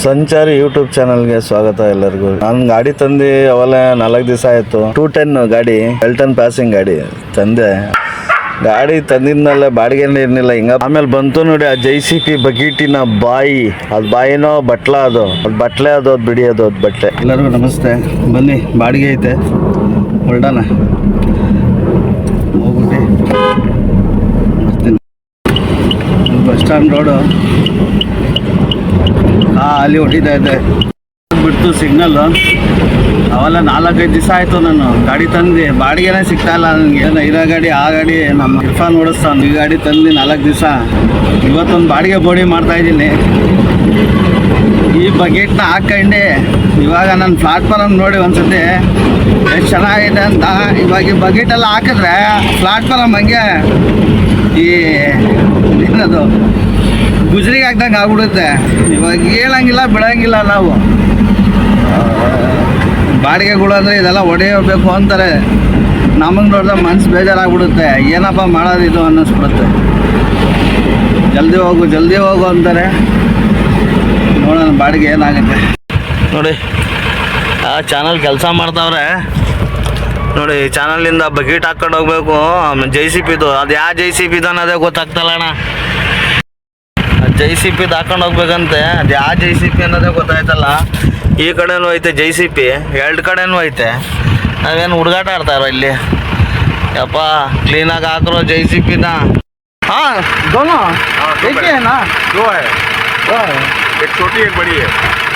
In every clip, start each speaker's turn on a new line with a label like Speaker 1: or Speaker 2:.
Speaker 1: ಸಂಚಾರಿ ಯೂಟ್ಯೂಬ್ ಚಾನಲ್ಗೆ ಸ್ವಾಗತ ಎಲ್ಲರಿಗೂ. ನಾನು ಗಾಡಿ ತಂದು ಅವೆಲ್ಲ 4 ದಿವಸ ಆಯಿತು. 210 ಗಾಡಿ, ಎಲ್ಟನ್ ಪಾಸಿಂಗ್ ಗಾಡಿ ತಂದೆ. ಗಾಡಿ ತಂದಿದ್ಮೇಲೆ ಬಾಡಿಗೆ ಇರಲಿಲ್ಲ. ಹಿಂಗ ಆಮೇಲೆ ಬಂತು ನೋಡಿ ಆ JCP ಬಕೀಟಿನ ಬಾಯಿ. ಅದು ಬಾಯಿನೋ ಬಟ್ಲ, ಅದು ಬಟ್ಲೆ, ಅದು ಬಿಡಿ, ಅದು ಬಟ್ಟೆ. ಎಲ್ಲರಿಗೂ ನಮಸ್ತೆ. ಬನ್ನಿ, ಬಾಡಿಗೆ ಐತೆ, ಹೊರಡೋಣ. ಹೋಗ್ಬಿಟ್ಟು ಬರ್ತೀನಿ. ಬಸ್ ಸ್ಟ್ಯಾಂಡ್ ರೋಡು ಅಲ್ಲಿ ಹೊಡಿತಾ ಇದೆ. ಬಿಡ್ತು ಸಿಗ್ನಲ್ಲು. ಅವೆಲ್ಲ 4-5 ದಿವಸ ಆಯಿತು ನಾನು ಗಾಡಿ ತಂದು. ಬಾಡಿಗೆನೇ ಸಿಗ್ತಾ ಇಲ್ಲ ನನಗೆ. ಇರೋ ಗಾಡಿ, ಆ ಗಾಡಿ ನಮ್ಮ ಇರ್ಫಾನ್ ಓಡಿಸ್ತಾನೆ. ಈ ಗಾಡಿ ತಂದು 4 ದಿವಸ. ಇವತ್ತೊಂದು ಬಾಡಿಗೆ ಬೋಡಿ ಮಾಡ್ತಾಯಿದ್ದೀನಿ. ಈ ಬಕೆಟ್ನ ಹಾಕ್ಕೊಂಡು ಇವಾಗ ನಾನು ಪ್ಲಾಟ್ಫಾರಮ್ ನೋಡಿ ಒಂದ್ಸತಿ ಎಷ್ಟು ಚೆನ್ನಾಗಿದೆ ಅಂತ. ಇವಾಗ ಈ ಬಕೆಟೆಲ್ಲ ಹಾಕಿದ್ರೆ ಪ್ಲಾಟ್ಫಾರಮ್ ಹಂಗೆ ಈ ಏನದು ಗುಜರಿಗೆ ಹಾಕ್ದಂಗೆ ಆಗ್ಬಿಡುತ್ತೆ. ಇವಾಗ ಹೇಳಂಗಿಲ್ಲ, ಬಿಡೋಂಗಿಲ್ಲ. ನಾವು ಬಾಡಿಗೆಗಳು ಅಂದರೆ ಇದೆಲ್ಲ ಹೊಡೆಯಬೇಕು ಅಂತಾರೆ. ನಮಗೆ ನೋಡಿದ್ರೆ ಮನ್ಸು ಬೇಜಾರಾಗ್ಬಿಡುತ್ತೆ. ಏನಪ್ಪ ಮಾಡೋದು ಇದು ಅನ್ನಿಸ್ಬಿಡುತ್ತೆ. ಜಲ್ದಿ ಹೋಗು ಅಂತಾರೆ. ನೋಡೋಣ ಬಾಡಿಗೆ ಏನಾಗುತ್ತೆ. ನೋಡಿ ಆ ಚಾನಲ್ ಕೆಲಸ ಮಾಡ್ತಾವ್ರೆ ನೋಡಿ. ಚಾನಲಿಂದ ಬಕೆಟ್ ಹಾಕ್ಕೊಂಡು ಹೋಗ್ಬೇಕು. JCPದು ಅದು ಯಾವ JCPದು ಅನ್ನೋದೇ ಗೊತ್ತಾಗ್ತಲ್ಲ ಅಣ್ಣ. JCP ಹಾಕೊಂಡು ಹೋಗ್ಬೇಕಂತೆ. ಅದು ಯಾವ JCP ಅನ್ನೋದೇ ಗೊತ್ತಾಯ್ತಲ್ಲ. ಈ ಕಡೆನೂ ಐತೆ JCP, 2 ಕಡೆನೂ ಐತೆ. ನಾವೇನು ಹುಡುಗಾಟ ಆಡ್ತಾರೋ ಇಲ್ಲಿ. ಯಪ್ಪ ಕ್ಲೀನಾಗಿ ಹಾಕಿರೋ JCPನ. हाँ दोनों एक ही है ना?
Speaker 2: दो है, एक छोटी एक बड़ी है.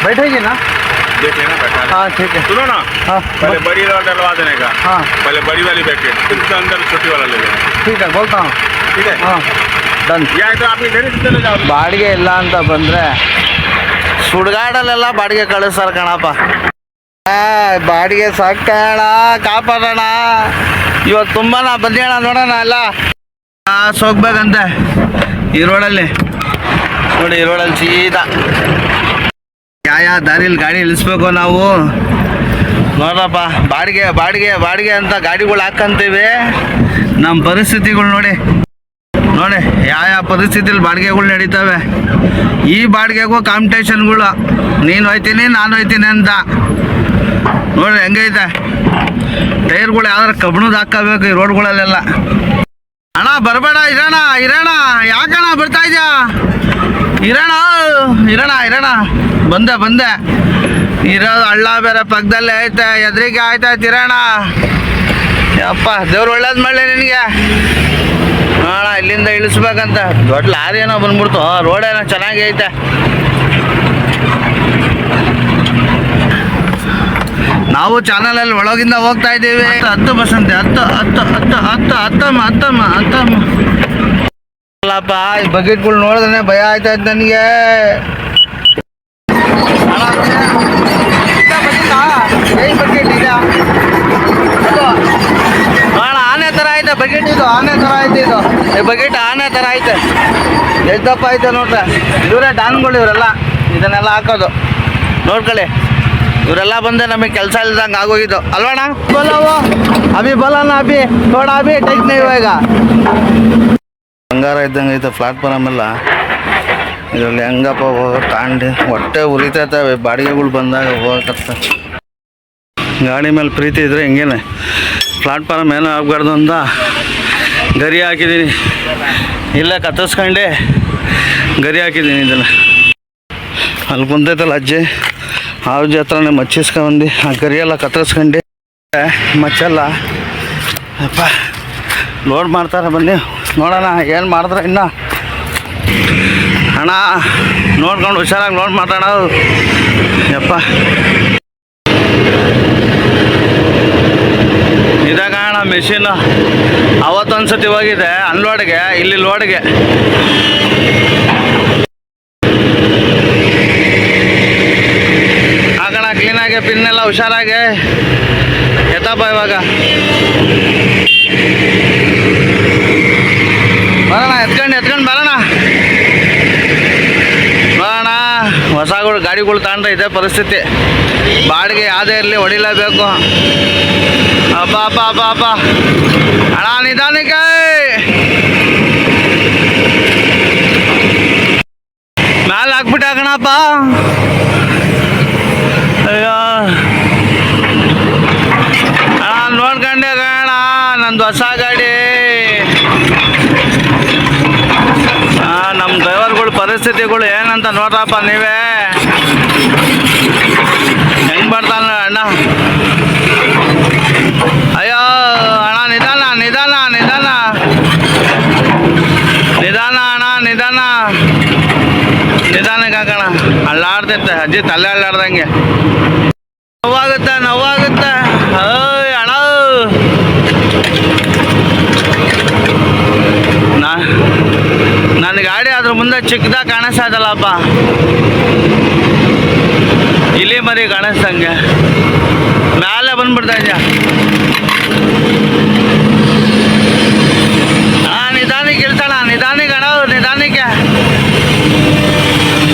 Speaker 1: बैठेगी ना?
Speaker 2: देखे ना बैठा.
Speaker 1: हाँ ठीक है.
Speaker 2: सुनो ना,
Speaker 1: हाँ
Speaker 2: पहले बड़ी वाला डलवा देने का.
Speaker 1: हाँ
Speaker 2: पहले बड़ी वाली पैकेट, फिर उसके अंदर छोटी वाला ले लेना.
Speaker 1: ठीक है, बोलता हूँ.
Speaker 2: ठीक है.
Speaker 1: हाँ डन.
Speaker 2: या तो आपके घर से चले जाओ.
Speaker 1: ಬಾಡಿಗೆ ಇಲ್ಲ ಅಂತ ಬಂದರೆ ಸುಡ್ಗಾಡಲ್ಲೆಲ್ಲ ಬಾಡಿಗೆ ಕಳಿಸ್ತಾರೆ ಕಣಪ್ಪ. ಬಾಡಿಗೆ ಸಾಕಣ, ಕಾಪಾಡೋಣ. ಇವತ್ತು ತುಂಬಾ ಬಂದೇಣ, ನೋಡೋಣ ಎಲ್ಲ ಹೋಗ್ಬೇಕಂತೆ. ಈ ರೋಡಲ್ಲಿ ನೋಡಿ, ಈ ರೋಡಲ್ಲಿ ಸೀದಾ ಯಾವ ದಾರಿಲಿ ಗಾಡಿ ಇಳಿಸ್ಬೇಕು ನಾವು. ನೋಡ್ರಪ್ಪ, ಬಾಡಿಗೆ ಬಾಡಿಗೆ ಬಾಡಿಗೆ ಅಂತ ಗಾಡಿಗಳು ಹಾಕ್ಕಂತೀವಿ. ನಮ್ಮ ಪರಿಸ್ಥಿತಿಗಳು ನೋಡಿ ಯಾವ ಪರಿಸ್ಥಿತಿಲಿ ಬಾಡಿಗೆಗಳು ನಡೀತವೆ. ಈ ಬಾಡಿಗೆಗೂ ಕಾಂಪಿಟೇಷನ್ಗಳು. ನೀನು ಹೋಯ್ತೀನಿ, ನಾನು ಹೋಯ್ತೀನಿ ಅಂತ. ನೋಡ್ರಿ ಹೆಂಗೈತೆ. ಟೈರ್ಗಳು ಯಾವ್ದಾರು ಕಬ್ಬಿಣದ ಹಾಕಬೇಕು ಈ ರೋಡ್ಗಳಲ್ಲೆಲ್ಲ. ಅಣ್ಣ ಬರಬೇಡ, ಇರೋಣ. ಯಾಕಣ್ಣ ಬರ್ತಾ ಇದೆಯಾ? ಇರೋಣ. ಬಂದೆ. ಇರೋದು ಹಳ್ಳ ಬೇರೆ ಪಕ್ಕದಲ್ಲೇ ಐತೆ, ಎದುರಿಗೆ ಆಯ್ತಾಯ್ತು. ಇರೋಣ. ಯಪ್ಪ ದೇವ್ರು ಒಳ್ಳೇದು ಮಾಡಲಿ ನಿನಗೆ. ಅಣ್ಣ ಇಲ್ಲಿಂದ ಇಳಿಸ್ಬೇಕಂತ ದೊಡ್ಡ ಲಾರಿ ಏನೋ ಬಂದ್ಬಿಡ್ತು. ರೋಡೇನೋ ಚೆನ್ನಾಗಿ ಐತೆ. ನಾವು ಚಾನಲಲ್ಲಿ ಒಳಗಿಂದ ಹೋಗ್ತಾ ಇದ್ದೀವಿ. 10 ಬಸ್ ಅಂತೆ. 10 ಹತ್ತಮ್ಮ. ಅಲ್ಲಪ್ಪ, ಈ ಬಕೆಟ್ಗಳು ನೋಡಿದ್ರೆ ಭಯ ಆಯ್ತಾಯ್ತು ನನಗೆ. ಬಕೆಟ್ ಇದೆ ಅಣ್ಣ, ಆನೆ ಥರ ಐತೆ ಬಕೆಟ್. ಇದು ಆನೆ ಥರ ಐತೆ. ಇದು ಈ ಬಕೆಟ್ ಆನೆ ಥರ ಐತೆ. ಎಷ್ಟಪ್ಪ ಐತೆ ನೋಡ್ರೆ. ಇವರೇ ಡಾನ್ಗಳು ಇವರೆಲ್ಲ ಇದನ್ನೆಲ್ಲ ಹಾಕೋದು. ನೋಡ್ಕೊಳ್ಳಿ, ಇವರೆಲ್ಲ ಬಂದೆ ನಮಗೆ ಕೆಲಸ ಇಲ್ದಂಗೆ ಆಗೋಗಿದ್ದು ಅಲ್ವಣ್ಣ. ಬೋಲವು ಅಭಿ ಬೋಲಣ್ಣ, ಅಭಿ ಥೋಡ ಅಭಿ ಟೈಕ್ ನೀವು. ಈಗ ಬಂಗಾರ ಇದ್ದಂಗೆ ಐತೆ ಪ್ಲಾಟ್ಫಾರಮ್ ಎಲ್ಲ. ಇದರಲ್ಲಿ ಹೆಂಗಪ್ಪ ಹೋಗೋ ತಾಂಡಿ ಹೊಟ್ಟೆ ಉರಿತೈತವೆ. ಬಾಡಿಗೆಗಳು ಬಂದಾಗ ಹೋಗಕತ್ತ. ಗಾಡಿ ಮೇಲೆ ಪ್ರೀತಿ ಇದ್ದರೆ ಹಿಂಗೇನೆ. ಪ್ಲಾಟ್ಫಾರಮ್ ಏನೋ ಆಗಬಾರ್ದು ಅಂತ ಗರಿ ಹಾಕಿದ್ದೀನಿ. ಇಲ್ಲೇ ಕತ್ತರಿಸ್ಕೊಂಡೆ ಗರಿ ಹಾಕಿದ್ದೀನಿ. ಇದನ್ನು ಅಲ್ಲಿ ಕುಂತೈತಲ್ಲ ಅಜ್ಜಿ, ಆ ಅಜ್ಜಿ ಹತ್ರನೇ ಮಚ್ಚಿಸ್ಕೊಂಡು ಆ ಗರಿಯೆಲ್ಲ ಕತ್ತರಿಸ್ಕೊಂಡು ಮಚ್ಚಲ್ಲ. ಅಪ್ಪ ಲೋಡ್ ಮಾಡ್ತಾರೆ. ಬನ್ನಿ ನೋಡೋಣ ಏನು ಮಾಡಿದ್ರೆ. ಇನ್ನು ಅಣ್ಣ ನೋಡ್ಕೊಂಡು ಹುಷಾರಾಗಿ ಲೋಡ್ ಮಾಡೋಣ. ಯಪ್ಪ ಇದಾಗ ಅಣ್ಣ ಮೆಷಿನು ಅವತ್ತೊಂದು ಸತಿ ಹೋಗಿದೆ ಅನ್ಲೋಡ್ಗೆ, ಇಲ್ಲಿ ಲೋಡ್ಗೆ. ಹಾಕಣ ಕ್ಲೀನಾಗೆ, ಪಿನ್ನೆಲ್ಲ ಹುಷಾರಾಗೆ ಎತ್ತಪ್ಪ. ಇವಾಗ ಬರೋಣ, ಎತ್ಕೊಂಡು ಬರೋಣ. ಹೊಸಗಳು ಗಾಡಿಗಳು ತಗೊಂಡ್ರೆ ಇದೇ ಪರಿಸ್ಥಿತಿ. ಬಾಡಿಗೆ ಯಾವುದೇ ಇರಲಿ ಹೊಡಿಲೇಬೇಕು. ಅಪ್ಪ ಅಣ್ಣ ನಿಧಾನಕ್ಕೆ. ಮ್ಯಾಲೆ ಹಾಕ್ಬಿಟ್ಟು ಹಾಕಣಪ್ಪ. ಅಯ್ಯೋ ಅಣ್ಣ ನೋಡ್ಕೊಂಡೆ ಕಣ ನಂದು ಹೊಸ ಗಾಡಿ. ನಮ್ಮ ಡ್ರೈವರ್ಗಳ ಪರಿಸ್ಥಿತಿಗಳು ಏನಂತ ನೋಡ್ರಪ್ಪ ನೀವೇ. ಹೆಂಗ್ ಬರ್ತಾನ ಅಣ್ಣ. ಅಯ್ಯೋ ಅಣ್ಣ ನಿಧಾನ ನಿಧಾನ ನಿಧಾನ ನಿಧಾನ ಅಣ್ಣ ನಿಧಾನ ನಿಧಾನಕ್ಕೆ ಹಾಕೋಣ. ಅಲ್ಲಾಡ್ತೈತೆ ಅಜ್ಜಿ ತಲೆ ಅಲ್ಲಾಡ್ದಂಗೆ. ನೋವಾಗುತ್ತೆ ನೋವಾಗುತ್ತೆ. ಅಯ್ಯ ಅಣ್ಣ ನನ್ನ ಗಾಡಿ ಅದ್ರ ಮುಂದೆ ಚಿಕ್ಕದಾಗ ಕಾಣಿಸ್ತಾ ಇದ್ದಲ್ಲಪ್ಪ. ಇಲ್ಲಿ ಮರಿ ಕಾಣಿಸ್ತಂಗೆ ಮ್ಯಾಲೆ ಬಂದ್ಬಿಡ್ತಾ ಇದೆಯಾ. ನಿಧಾನಕ್ಕೆ ಇಳ್ಸೋಣ. ನಿಧಾನಕ್ಕೆ ಅಣ್ಣ ನಿಧಾನಕ್ಕೆ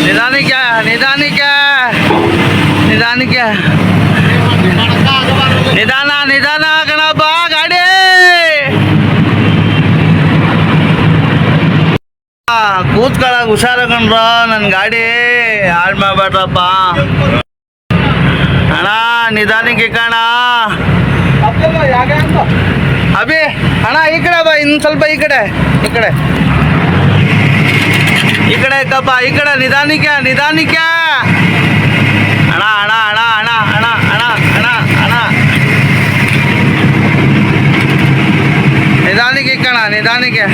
Speaker 1: ನಿಧಾನಕ್ಕೆ ನಿಧಾನಕ್ಕೆ ನಿಧಾನಕ್ಕೆ ನಿಧಾನ ನಿಧಾನ ಕಣಪ್ಪ ಗಾಡಿ. ಕೂತ್ಕೊಳ್ಳೋಕೆ ಹುಷಾರು ಕಣ್ರ. ನನ್ನ ಗಾಡಿ ಹಾಳು ಮಾಡ್ಬೇಡ್ರಪ್ಪ ಅಣ್ಣ. ನಿಧಾನಕ್ಕೆ ಕಣ ಅಭಿ ಅಣ್ಣ. ಈ ಕಡೆ ಬಾ ಇನ್ನು ಸ್ವಲ್ಪ ಈ ಕಡೆ ಈ ಕಡೆ ಈ ಕಡೆ ಕಪ್ಪ ಈ ಕಡೆ. ನಿಧಾನಕ್ಕೆ ನಿಧಾನಕ್ಕೆ ಅಣ್ಣ ಅಣ್ಣ ಅಣ್ಣ ಅಣ್ಣ ಅಣ್ಣ ಅಣ್ಣ ಅಣ್ಣ ಅಣ್ಣ ನಿಧಾನಕ್ಕೆ ಕಣ ನಿಧಾನಕ್ಕೆ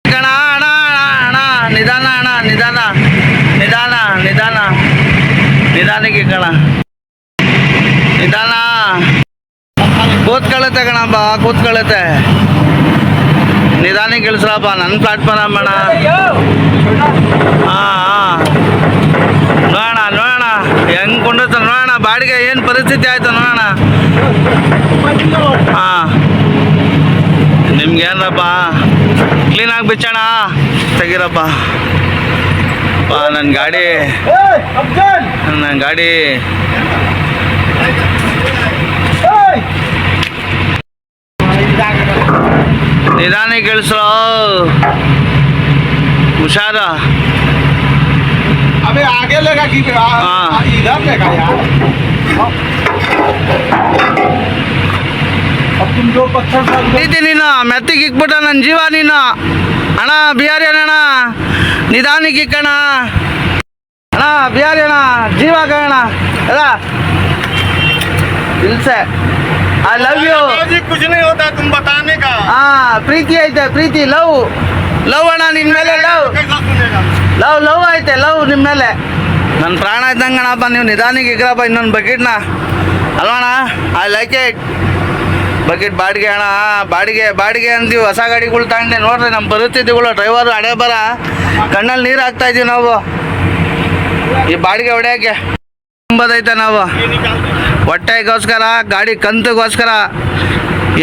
Speaker 1: ಕಣ ಅಣ್ಣ ಅಣ್ಣ ಅಣ್ಣ ನಿಧಾನ ಅಣ್ಣ ನಿಧಾನ ನಿಧಾನ ನಿಧಾನ ನಿಧಾನಕ್ಕೆ ಕಣ ನಿಧಾನ. ಕೂತ್ಕೊಳ್ಳುತ್ತೆ ಕಣಪ್ಪ ಕೂತ್ಕೊಳ್ಳುತ್ತೆ. ನಿಧಾನಕ್ಕೆ ಇಳಿಸ್ರಪ್ಪ ನನ್ನ ಪ್ಲಾಟ್ಫಾರ್ಮ್ ಅಣ್ಣ. ಹಾಂ ನೋಡೋಣ ನೋಡೋಣ ಹೆಂಗೆ ಕೊಂಡಿರ್ತ ನೋಡೋಣ. ಬಾಡಿಗೆ ಏನು ಪರಿಸ್ಥಿತಿ ಆಯಿತು ನೋಡೋಣ. ಹಾಂ ನಿಮ್ಗೇನಪ್ಪ ಕ್ಲೀನಾಗಿ ಬಿಚ್ಚೋಣ. ತೆಗೀರಪ್ಪ ನನ್ನ ಗಾಡಿ ನನ್ನ ಗಾಡಿ ನಿಧಾನಕ್ಕೆ ಇಳಿಸ್ರೋ ಹುಷಾರ.
Speaker 2: अबे आगे लगा कि
Speaker 1: हाँ।
Speaker 2: इधर लगा यार. अब तुम जो पत्थर
Speaker 1: ಐತಿ ನೀನು ಮೆತ್ತಿಗೆ ಇಕ್ಬಿಟ್ಟ ನನ್ನ ಜೀವ ನೀನು ಅಣ್ಣ. ಬಿಹಾರಿ ಅಣ್ಣ ನಿಧಾನಕ್ಕೆ ಇಕ್ಕಣ ಅಣ್ಣ. ಬಿಹಾರಿ ಅಣ್ಣ ಜೀವ ಕಣ ಅಲ್ಲ ಇಲ್ಸೆ. I love you.
Speaker 2: कुछ नहीं होता तुम बताने का.
Speaker 1: ಹಾಂ ಪ್ರೀತಿ ಐತೆ ಪ್ರೀತಿ ಲವ್ ಲವ್ ಅಣ್ಣ ನಿನ್ನ ಮೇಲೆ ಲವ್
Speaker 2: कैसा सुनेगा.
Speaker 1: ಲವ್ ಲವ್ ಐತೆ ಲವ್ ನಿಮ್ಮ ಮೇಲೆ. ನನ್ನ ಪ್ರಾಣ ಇದ್ದಂಗೆ ಅಣ್ಣಪ್ಪ. ನೀವು ನಿಧಾನಕ್ಕೆ ಇಕ್ರಪ್ಪ ಇನ್ನೊಂದು ಬಕೆಟ್ನ ಅಲ್ವಣ್ಣ. I like it. ಬಕೆಟ್ ಬಾಡಿಗೆ ಅಣ್ಣ. ಬಾಡಿಗೆ ಬಾಡಿಗೆ ಅಂತೀವಿ. ಹೊಸ ಗಾಡಿಗಳು ತಗೊಂಡೆ ನೋಡ್ರಿ ನಮ್ಮ ಪರಿಸ್ಥಿತಿಗಳು. ಡ್ರೈವರು ಹಣೆ ಬರ ಕಣ್ಣಲ್ಲಿ ನೀರು ಹಾಕ್ತಾ ಇದೀವಿ ನಾವು ಈ ಬಾಡಿಗೆ ಹೊಡೆಯೋಕ್ಕೆ. ತುಂಬದೈತೆ ನಾವು ಹೊಟ್ಟೆಗೋಸ್ಕರ ಗಾಡಿ ಕಂತಿಗೋಸ್ಕರ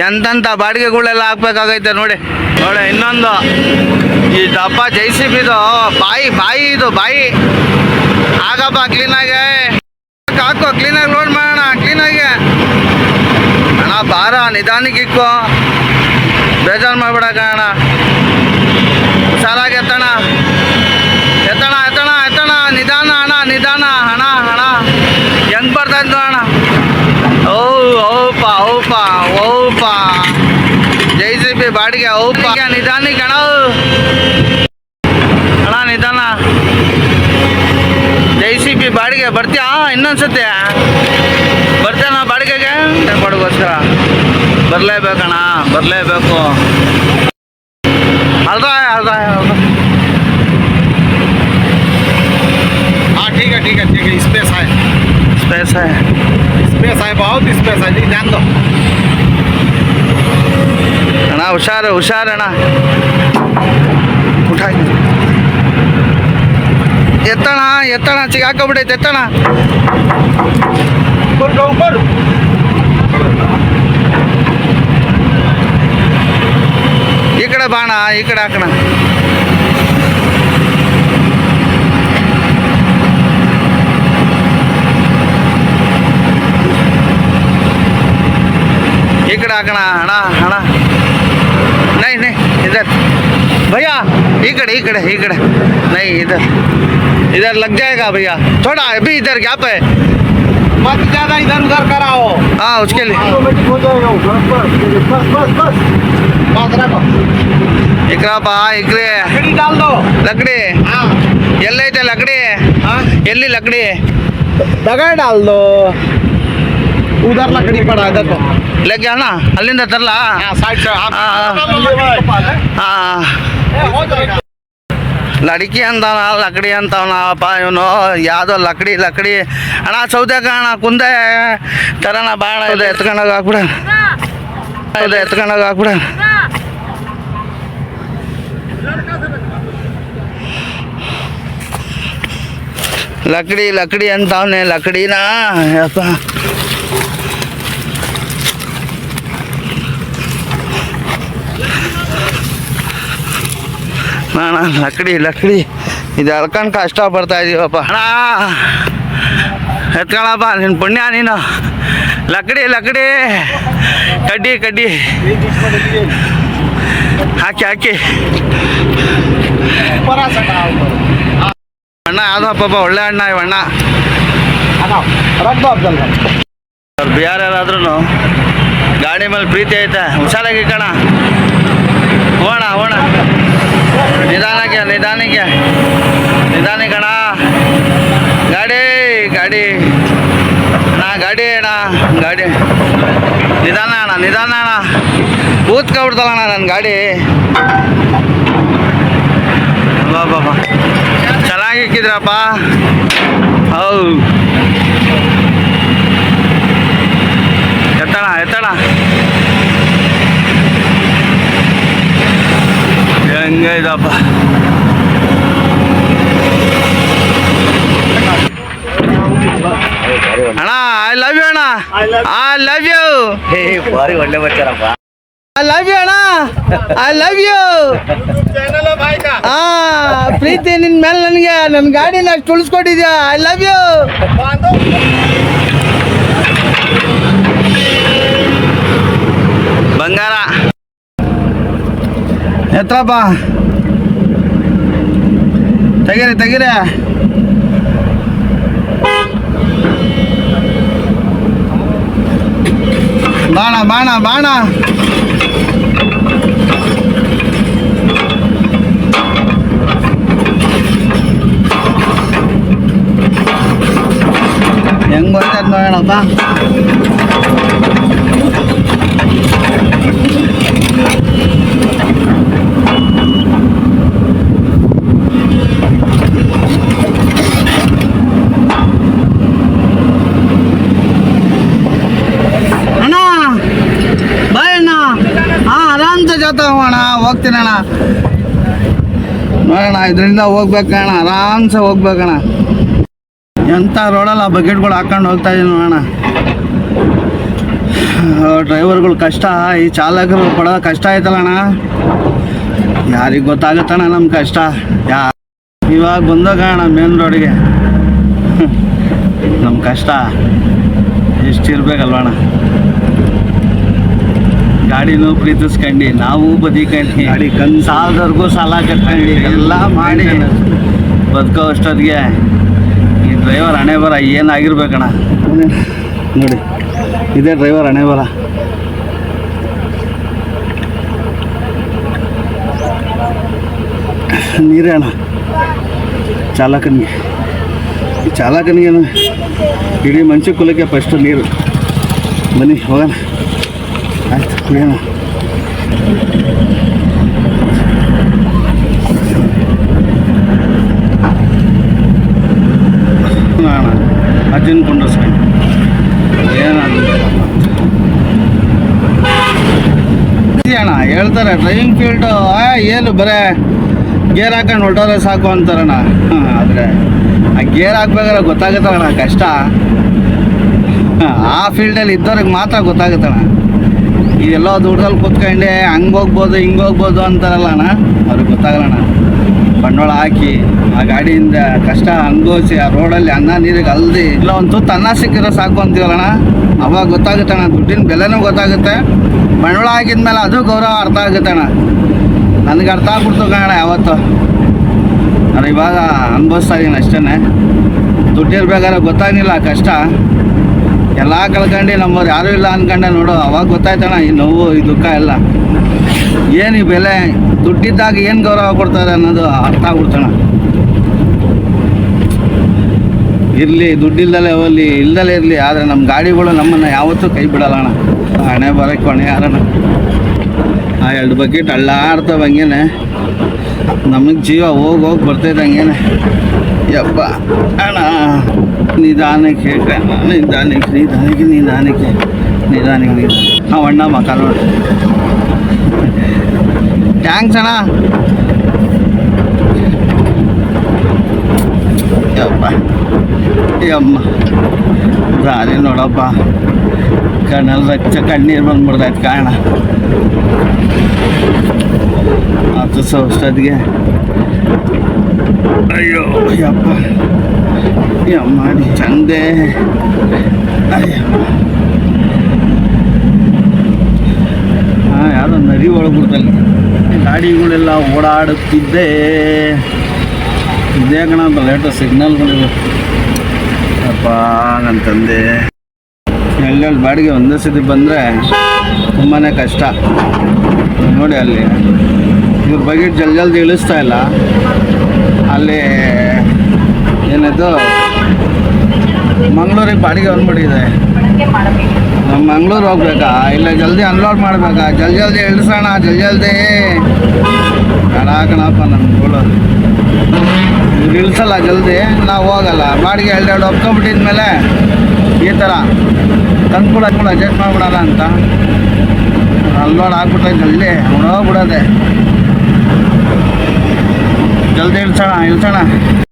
Speaker 1: ಎಂತೆಂಥ ಬಾಡಿಗೆಗಳೆಲ್ಲ ಹಾಕ್ಬೇಕಾಗೈತೆ ನೋಡಿ. ನೋಡಿ ಇನ್ನೊಂದು ಈ ದಪ್ಪ JCB ಬಾಯಿ ಬಾಯಿ ಇದು ಬಾಯಿ. ಆಗಪ್ಪ ಕ್ಲೀನಾಗೆ ಹಾಕೋ ಕ್ಲೀನಾಗಿ ಲೋಡ್ ಮಾಡೋಣ ಕ್ಲೀನಾಗಿ ಅಣ್ಣ. ಬಾರ ನಿಧಾನಕ್ಕೆ ಇಕ್ಕೋ ಬೇಜಾರು ಮಾಡ್ಬಿಡಕ ಅಣ್ಣ. ಹುಷಾರಾಗಿ ಎತ್ತಣ ಎತ್ತಣ ಎತ್ತಣ ಎತ್ತಣ ನಿಧಾನ ಅಣ್ಣ ನಿಧಾನ ಅಣ್ಣ ಅಣ್ಣ. ಹೆಂಗೆ ಬರ್ತಾ ಇದ್ದು ಅಣ್ಣ. ಓಪ ಓಪ ಓಪ JCB ಬಾಡಿಗೆ ಓಪ ನಿಧಾನಕ್ಕೆ ಅಣ್ಣ ಅಣ್ಣ ನಿಧಾನ. JCB ಬಾಡಿಗೆ ಬರ್ತೀಯಾ ಇನ್ನೊಂದ್ಸತಿ ಬರ್ತೇನ ಬಾಡಿಗೆಗೆ ಕೊಡಗೋಸ್ಕರ. ಬರಲೇಬೇಕಣ್ಣ ಬರಲೇಬೇಕು. ಅಲ್ದ ಅಲ್ದ
Speaker 2: हाँ ठीक है ठीक है ठीक है. स्पेस है
Speaker 1: स्पेस है
Speaker 2: स्पेस है बहुत स्पेस है. ध्यान दो
Speaker 1: ಅಣ್ಣ. ಹುಷಾರು ಹುಷಾರು ಅಣ್ಣ. ಉಠ ಎತ್ತಣ ಎತ್ತಣ ಸಿಗಾಕೊಂಬಿಟ್ಟೈತೆ ಎತ್ತಣ.
Speaker 2: ऊपर.
Speaker 1: ಈ ಕಡೆ ಬಾಣ ಈ ಕಡೆ ಹಾಕೋಣ. ಈ ಕಡೆ ಹಾಕೋಣ ಅಣ್ಣ ಅಣ್ಣ. नहीं नहीं इधर भैया ही कड़े नहीं इधर लग जाएगा भैया थोड़ा अभी इधर गैप है
Speaker 2: मत ज्यादा इधर उधर कराओ
Speaker 1: हाँ उसके लिए
Speaker 2: ऑटोमेटिक हो जाएगा वो। बस रखो
Speaker 1: इकरापा इकरे
Speaker 2: लकड़ी डाल दो
Speaker 1: लकड़ी
Speaker 2: हाँ
Speaker 1: ಎಲ್ಲೈತೆ ಲಕಡಿ
Speaker 2: हाँ
Speaker 1: ಎಲ್ಲಿ ಲಕಡಿ
Speaker 2: दगड़ डाल दो उधर लकड़ी पड़ा है देखो
Speaker 1: ಲೆಕ್ಕ ಅಣ್ಣ ಅಲ್ಲಿಂದ ತರಲಾ
Speaker 2: हाँ साइड से
Speaker 1: हाँ, ಹಾಂ
Speaker 2: हो जाएगा
Speaker 1: ಲಡಿಕಿ ಅಂತಾನ ಲಕಡಿ ಅಂತವನಪ್ಪ ಇವನು ಯಾವುದೋ ಲಕಡಿ ಅಣ್ಣ ಸೌದೆ ಅಣ್ಣ ಕುಂದೆ ತರೋಣ ಬಾಣ ಇದೆ ಎತ್ಕೊಂಡೋಗಿ ಹಾಕ್ಬಿಡ ಲಕಡಿ ಅಂತವನೆ ಲಕಡಿನಾ ಯಪ್ಪ ಅಣ್ಣ ಲಕಡಿ ಇದು ಎಳ್ಕೊಂಡು ಕಷ್ಟ ಬರ್ತಾ ಇದೀವಪ್ಪ ಅಣ್ಣ ಎತ್ಕೊಳಪ್ಪ ನಿನ್ನ ಪುಣ್ಯ ನೀನು ಲಕಡಿ ಕಡ್ಡಿ ಹಾಕಿ
Speaker 2: ऊपर आ सकता है
Speaker 1: ಅಣ್ಣ ಯಾವುದೋ ಪಾಪ ಒಳ್ಳೆ ಅಣ್ಣ ಇವಣ್ಣ
Speaker 2: रख दो अब जल्दी
Speaker 1: ಅವ್ರು ಬಿಹಾರ ಯಾರಾದ್ರೂ ಗಾಡಿ ಮೇಲೆ ಪ್ರೀತಿ ಐತೆ ಹುಷಾರಾಗಿ ಕಣ ಹೋಣ ನಿಧಾನಕ್ಕೆ ಕಣ ಗಾಡಿ ಅಣ್ಣ ನಿಧಾನ ಅಣ್ಣ ಕೂತ್ಕೊಬಿಡ್ತಲ್ಲ ನನ್ನ ಗಾಡಿ ಬಾಬಾ ಚೆನ್ನಾಗಿ ಇಕ್ಕಿದ್ರಪ್ಪ ಹೌದು ಎತ್ತಣ ಹೆಂಗೈದಪ್ಪ ಅಣ್ಣ ಐ ಲವ್ ಯು ಅಣ್ಣ ಐ ಲವ್ ಯು
Speaker 2: ಭಾರಿ ಒಳ್ಳೆ ಬರ್ತಾರಪ್ಪ
Speaker 1: ಐ ಲವ್ ಯು ಅಣ್ಣ ಐ ಲವ್ ಯು
Speaker 2: चैनल है भाई का
Speaker 1: ಪ್ರೀತಿ ನಿನ್ ಮೇಲೆ ನನಗೆ ನನ್ನ ಗಾಡಿನ ಅಷ್ಟು ಉಳಿಸ್ಕೊಟ್ಟಿದ್ಯಾ ಐ ಲವ್ ಯು
Speaker 2: बांधो
Speaker 1: ಬಂಗಾರ ಎತ್ತಪ್ಪ ತೆಗೀರಿ ಬಾಣ ಹೆಂಗ್ ಬರ್ತದ ನೋಡೋಣಪ್ಪ ಅಣ್ಣ ಬಾಯ್ ಅಣ್ಣ ಆರಾಮ್ಸೆ ಜಾತ ಹೋಗೋಣ ಹೋಗ್ತೀನಣ್ಣ ನೋಡೋಣ ಇದರಿಂದ ಹೋಗ್ಬೇಕಣ್ಣ ಆರಾಮ್ಸೆ ಹೋಗ್ಬೇಕಣ್ಣ ಎಂಥ ರೋಡಲ್ಲ ಬಕೆಟ್ಗಳು ಹಾಕೊಂಡು ಹೋಗ್ತಾ ಇದೀನಿ ನೋಡೋಣ ಡ್ರೈವರ್ಗಳು ಕಷ್ಟ ಈ ಚಾಲಕರು ಪಡೋ ಕಷ್ಟ ಆಯ್ತಲ್ಲಣ್ಣ ಯಾರಿಗೆ ಗೊತ್ತಾಗುತ್ತಣ್ಣ ನಮ್ಮ ಕಷ್ಟ ಇವಾಗ ಬಂದೋಗೋಣ ಮೇನ್ ರೋಡಿಗೆ ನಮ್ಮ ಕಷ್ಟ ಎಷ್ಟಿರ್ಬೇಕಲ್ವಣ್ಣ ಗಾಡಿನೂ ಪ್ರೀತಿಸ್ಕೊಂಡು ನಾವು ಬದಿಕೊಂಡು ಗಾಡಿ ಸಾಲದವ್ರಿಗೂ ಸಾಲ ಕಟ್ಕೊಂಡು ಎಲ್ಲ ಮಾಡಿ ಬದುಕೋ ಅಷ್ಟೊತ್ತಿಗೆ ಈ ಡ್ರೈವರ್ ಹಣೆ ಬರ ಏನಾಗಿರ್ಬೇಕಣ್ಣ ನೋಡಿ ಇದೇ ಡ್ರೈವರ್ ಹಣೆ ಬರ ನೀರೇ ಅಣ್ಣ ಚಾಲಕನಿಗೆ ಇಡೀ ಮನುಷ್ಯ ಕುಲಕ್ಕೆ ಫಸ್ಟ್ ನೀರು ಬನ್ನಿ ಹೋಗೋಣ ಆಯ್ತು ಕುಡಿಯೋಣ ಅಣ್ಣ ಅಜ್ಜನ ಕೊಂಡಸ್ಕೊಂಡು ಅಣ್ಣ ಹೇಳ್ತಾರೆ ಡ್ರೈವಿಂಗ್ ಫೀಲ್ಡು ಏನು ಬರೇ ಗೇರ್ ಹಾಕೊಂಡು ಹೊರಟೋದ್ರೆ ಸಾಕು ಅಂತಾರಣ್ಣ ಆದರೆ ಆ ಗೇರ್ ಹಾಕ್ಬೇಕಾದ್ರೆ ಗೊತ್ತಾಗುತ್ತಣ್ಣ ಕಷ್ಟ ಆ ಫೀಲ್ಡಲ್ಲಿ ಇದ್ದವ್ರಿಗೆ ಮಾತ್ರ ಗೊತ್ತಾಗುತ್ತಣ್ಣ ಇದೆಲ್ಲೋ ದುಡ್ಡಲ್ಲಿ ಕೂತ್ಕೊಂಡೆ ಹಂಗೆ ಹೋಗ್ಬೋದು ಹಿಂಗೆ ಹೋಗ್ಬೋದು ಅಂತಾರಲ್ಲ ಅಣ್ಣ ಅವ್ರಿಗೆ ಗೊತ್ತಾಗಲ್ಲಣ್ಣ ಬಂಡವಾಳ ಹಾಕಿ ಆ ಗಾಡಿಯಿಂದ ಕಷ್ಟ ಅನುಭವಿಸಿ ಆ ರೋಡಲ್ಲಿ ಅನ್ನ ನೀರಿಗೆ ಅಲ್ದಿ ಇಲ್ಲ ಒಂದು ತುತ್ತು ಅನ್ನ ಸಿಕ್ಕಿದ್ರೆ ಸಾಕು ಅಂತೀವಲ್ಲಣ್ಣ ಅವಾಗ ಗೊತ್ತಾಗುತ್ತಣ್ಣ ದುಡ್ಡಿನ ಬೆಲೆನೂ ಗೊತ್ತಾಗುತ್ತೆ ಬಂಡವಾಳ ಹಾಕಿದ್ಮೇಲೆ ಅದು ಗೌರವ ಅರ್ಥ ಆಗುತ್ತಣ್ಣ ನನಗೆ ಅರ್ಥ ಆಗ್ಬಿಡ್ತು ಕಾರಣ ಯಾವತ್ತು ನಾನು ಇವಾಗ ಅನುಭವಿಸ್ತಾ ಇದ್ದೀನಿ ಅಷ್ಟೇ. ದುಡ್ಡಿರ್ಬೇಕಾದ್ರೆ ಗೊತ್ತಾಗಿಲ್ಲ ಕಷ್ಟ ಎಲ್ಲ ಕಳ್ಕೊಂಡು ನಮ್ಮವ್ರು ಯಾರೂ ಇಲ್ಲ ಅಂದ್ಕೊಂಡೆ ನೋಡು, ಅವಾಗ ಗೊತ್ತಾಯ್ತಣ್ಣ ಈ ನೋವು ಈ ದುಃಖ ಎಲ್ಲ ಏನು ಈ ಬೆಲೆ, ದುಡ್ಡಿದ್ದಾಗ ಏನು ಗೌರವ ಕೊಡ್ತಾರೆ ಅನ್ನೋದು ಅರ್ಥ ಆಗ್ಬಿಡ್ತಣ. ಇರಲಿ ದುಡ್ಡಿಲ್ದಲೇ ಹೋಗಲಿ ಇಲ್ದಲೇ ಇರಲಿ, ಆದರೆ ನಮ್ಮ ಗಾಡಿಗಳು ನಮ್ಮನ್ನು ಯಾವತ್ತೂ ಕೈ ಬಿಡಲ್ಲ ಅಣ್ಣ. ಹಣೆ ಬರೋಕ್ಕೆ ಕೊನೆ ಯಾರಣ್ಣ. ಆ 2 ಬಕೆಟ್ ಅಳ್ಳಾಡ್ತವೆ ಹಂಗೇನೆ, ನಮಗೆ ಜೀವ ಹೋಗಿ ಬರ್ತೈತೆ ಹಂಗೇನೆ. ಯಪ್ಪ ಅಣ್ಣ ನಿಧಾನಕ್ಕೆ ನಿಧಾನಕ್ಕೆ ನಿಧಾನಕ್ಕೆ ನಿಧಾನಕ್ಕೆ ನಿಧಾನಕ್ಕೆ ಹಾಂ ಅಣ್ಣ ಮಕ್ಕ ನೋಡಿ. ಥ್ಯಾಂಕ್ಸ್ ಅಣ್ಣ. ಯಪ್ಪ ಯಮ್ಮ ದಾರಿ ನೋಡಪ್ಪ, ಕಣ್ಣಲ್ಲಿ ಕಣ್ಣೀರು ಬಂದ್ಬಿಡ್ದೈತೆ ಕಾರಣ. ಅದು ಅಷ್ಟೊತ್ತಿಗೆ ಅಯ್ಯೋ ಯಪ್ಪ ಯಮ್ಮ ಚಂದೆ. ಹಾಂ ಯಾವುದೋ ನದಿ ಒಳಗುಡ್ದಲ್ಲಿ ಗಾಡಿಗಳೆಲ್ಲ ಓಡಾಡುತ್ತಿದ್ದೆ. ಇದೇ ಕಣ ಅಂತ ಲೇಟೆಸ್ಟ್ ಸಿಗ್ನಲ್ಗಳಿವೆ. ಅಪ್ಪ ನನ್ನ ತಂದೆ ಎಲ್ಲೆಲ್ಲಿ ಬಾಡಿಗೆ ಒಂದೇ ಸತಿ ಬಂದರೆ ತುಂಬಾ ಕಷ್ಟ. ನೋಡಿ ಅಲ್ಲಿ ಇವ್ರ ಬಕೆಟ್ ಜಲ್ದಿ ಇಳಿಸ್ತಾ ಇಲ್ಲ. ಅಲ್ಲಿ ಏನಿದು ಮಂಗಳೂರಿಗೆ ಬಾಡಿಗೆ ಬಂದ್ಬಿಟ್ಟಿದೆ. ನಮ್ಮ ಮಂಗ್ಳೂರು ಹೋಗ್ಬೇಕಾ ಇಲ್ಲ ಜಲ್ದಿ ಅನ್ಲೋಡ್ ಮಾಡಬೇಕಾ? ಜಲ್ದಿ ಇಳಿಸೋಣ ಜಲ್ದಿ. ಕಣಪ್ಪ ನಮ್ಮ ಗೋಳು ಇವ್ರು ಇಳಿಸಲ್ಲ ಜಲ್ದಿ, ನಾವು ಹೋಗಲ್ಲ. ಬಾಡಿಗೆ 2 ಒಪ್ಕೊಂಬಿಟ್ಟಿದ್ಮೇಲೆ ಈ ಥರ ತಂದ್ಬಿಡ ಅಡ್ಜಸ್ಟ್ ಮಾಡಿಬಿಡೋಣ ಅಂತ ಅನ್ಲೋಡ್ ಆಗ್ಬಿಟ್ರೆ ಜಲ್ದಿ ಬಿಡೋದೆ. ಜಲ್ದಿ ಇಳಿಸೋಣ